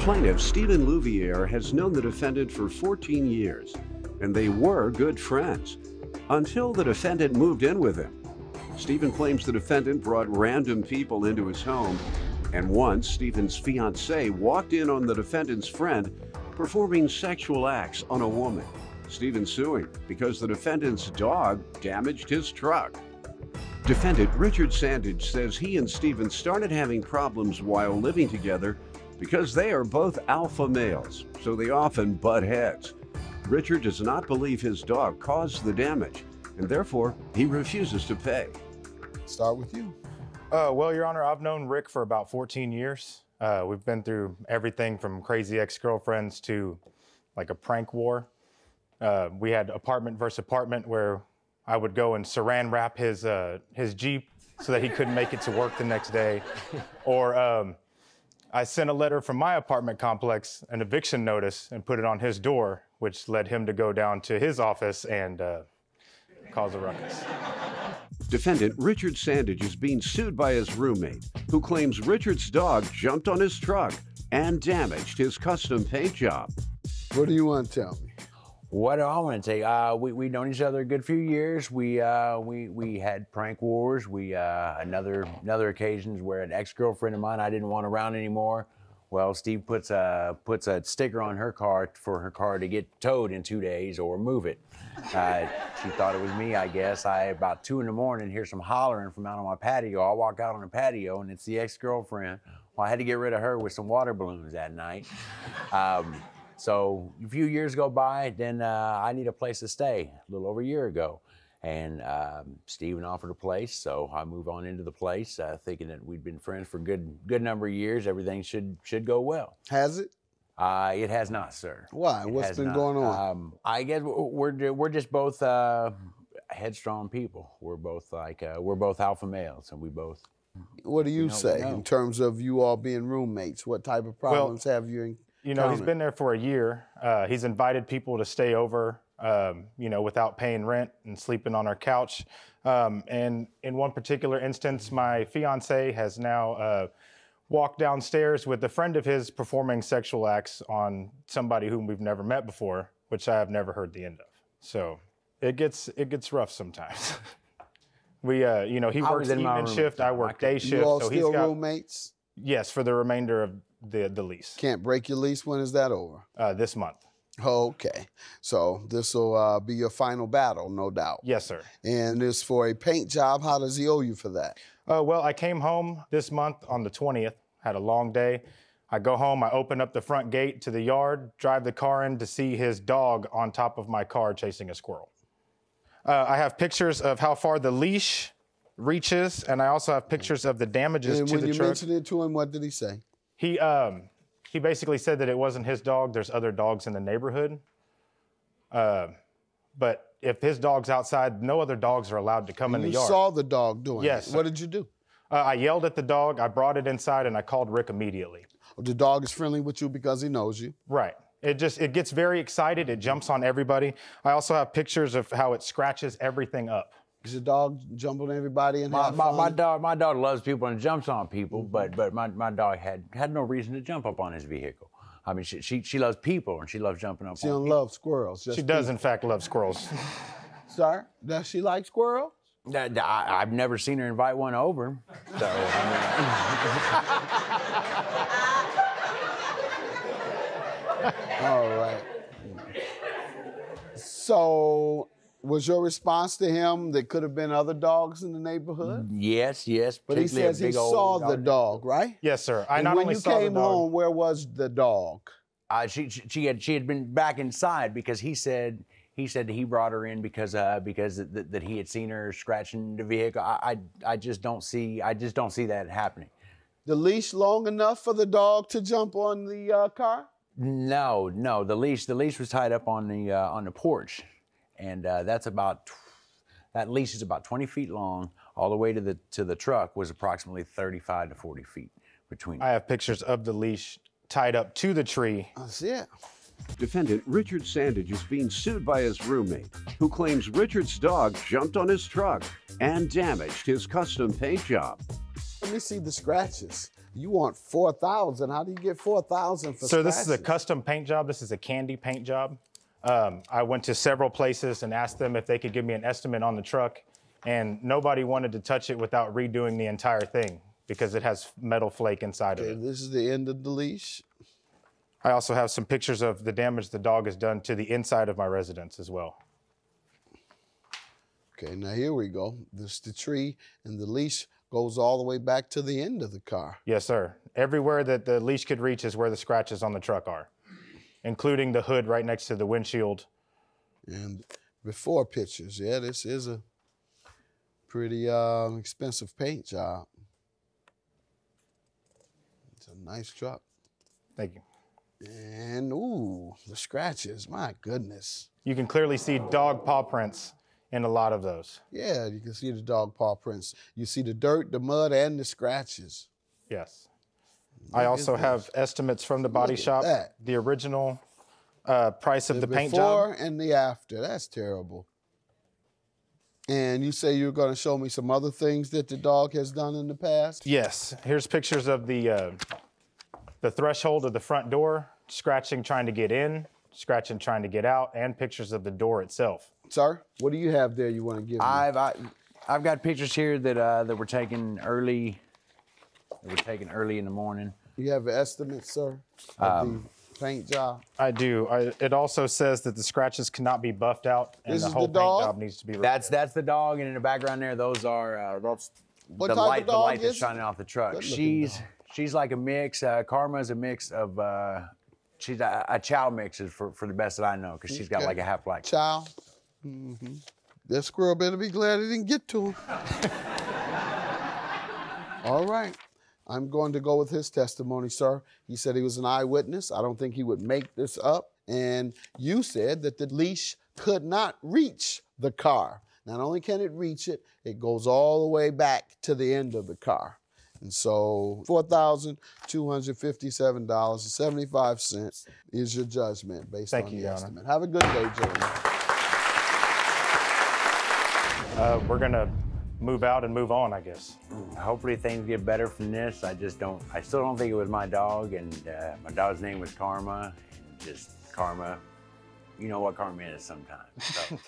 Plaintiff Stephen Louviere has known the defendant for 14 years, and they were good friends until the defendant moved in with him. Stephen claims the defendant brought random people into his home, and once Stephen's fiancée walked in on the defendant's friend performing sexual acts on a woman. Stephen's suing because the defendant's dog damaged his truck. Defendant Richard Sandage says he and Stephen started having problems while living together because they are both alpha males, so they often butt heads. Richard does not believe his dog caused the damage, and therefore he refuses to pay. Start with you. Well, Your Honor, I've known Rick for about 14 years. We've been through everything from crazy ex-girlfriends to like a prank war. We had apartment versus apartment where I would go and saran wrap his Jeep so that he couldn't make it to work the next day. Or I sent a letter from my apartment complex, an eviction notice, and put it on his door, which led him to go down to his office and cause a ruckus. Defendant Richard Sandage is being sued by his roommate, who claims Richard's dog jumped on his truck and damaged his custom paint job. What do you want to tell me? What do I want to tell you? We've known each other a good few years. We had prank wars. Another occasions where an ex-girlfriend of mine I didn't want around anymore. Well, Steve puts a sticker on her car for her car to get towed in 2 days or move it. She thought it was me, I guess. About 2 in the morning, hear some hollering from out on my patio. I walk out on the patio and it's the ex-girlfriend. Well, I had to get rid of her with some water balloons that night. So a few years go by, then I need a place to stay a little over a year ago. And Stephen offered a place, so I moved on into the place, thinking that we'd been friends for a good number of years. Everything should go well. Has it? It has not, sir. Why? What's been going on? I guess we're just both headstrong people. We're both alpha males, and we both. What do you say in terms of you all being roommates? What type of problems have you encountered? You know, he's been there for a year. He's invited people to stay over, without paying rent and sleeping on our couch. And in one particular instance, my fiance has now walked downstairs with a friend of his performing sexual acts on somebody whom we've never met before, which I have never heard the end of. So it gets rough sometimes. He works evening shift, I work day shift. You all so still roommates? Yes, for the remainder of the lease. Can't break your lease. When is that over? This month. Okay, so this will be your final battle, no doubt. Yes, sir. And it's for a paint job. How does he owe you for that? Well, I came home this month on the 20th, had a long day. I go home, I open up the front gate to the yard, drive the car in to see his dog on top of my car chasing a squirrel. I have pictures of how far the leash reaches, and I also have pictures of the damages to the truck. And when you mentioned it to him, what did he say? He basically said that it wasn't his dog. There's other dogs in the neighborhood. But if his dog's outside, no other dogs are allowed to come in the yard. You saw the dog doing it? Yes. What did you do? I yelled at the dog. I brought it inside, and I called Rick immediately. The dog is friendly with you because he knows you? Right. It gets very excited. It jumps on everybody. I also have pictures of how it scratches everything up. Does your dog jump on everybody and have my fun? my dog loves people and jumps on people, but my dog had no reason to jump up on his vehicle. I mean, she loves people and she loves jumping up. She don't love squirrels. She does, in fact, love squirrels. Sir, does she like squirrels? I've never seen her invite one over. So, All right. So, was your response to him there could have been other dogs in the neighborhood? Yes. But he says he saw the dog, right? Yes, sir. And when you came home, where was the dog? She had been back inside because he said he brought her in because that he had seen her scratching the vehicle. I just don't see that happening. The leash long enough for the dog to jump on the car? No. The leash was tied up on the porch, and that leash is about 20 feet long. All the way to the truck was approximately 35 to 40 feet between. I have pictures of the leash tied up to the tree. I see it. Defendant Richard Sandage is being sued by his roommate, who claims Richard's dog jumped on his truck and damaged his custom paint job. Let me see the scratches. You want 4,000? How do you get 4,000 for So this is a scratches? custom paint job. This is a candy paint job. I went to several places and asked them if they could give me an estimate on the truck, and nobody wanted to touch it without redoing the entire thing because it has metal flake inside of Okay, it. this is the end of the leash. I also have some pictures of the damage the dog has done to the inside of my residence as well. Okay, now here we go. This is the tree, and the leash goes all the way back to the end of the car. Yes, sir. Everywhere that the leash could reach is where the scratches on the truck are, including the hood right next to the windshield. And before pictures, yeah, this is a pretty expensive paint job. It's a nice truck. Thank you. And ooh, the scratches, my goodness. You can clearly see dog paw prints in a lot of those. Yeah, you can see the dog paw prints. You see the dirt, the mud, and the scratches. Yes. I also have estimates from the body shop. that. The original price of the paint before job. and the after. That's terrible. And you say you're going to show me some other things that the dog has done in the past? Yes. Here's pictures of the threshold of the front door, scratching trying to get in, scratching trying to get out, and pictures of the door itself. Sir, what do you have there you want to give me? I've got pictures here that were taken early. They were taken early in the morning. You have an estimate, sir, of the paint job? I do. It also says that the scratches cannot be buffed out, and This the is whole the paint dog? job needs to be repaired. That's the dog, and in the background there, those are that's What the type of light dog that's is shining off the truck. Good-looking She's like a mix. Karma's a mix of she's a chow mix is for the best that I know, because she's got Okay. like a half black. Chow. That squirrel better be glad it didn't get to him. All right. I'm going to go with his testimony, sir. He said he was an eyewitness. I don't think he would make this up. And you said that the leash could not reach the car. Not only can it reach it, it goes all the way back to the end of the car. And so $4,257.75 is your judgment based Thank on you, the Your Honor. estimate. Have a good day, gentlemen. We're going to move out and move on, I guess. Hopefully things get better from this. I still don't think it was my dog, and my dog's name was Karma, and just Karma. You know what Karma is sometimes. So.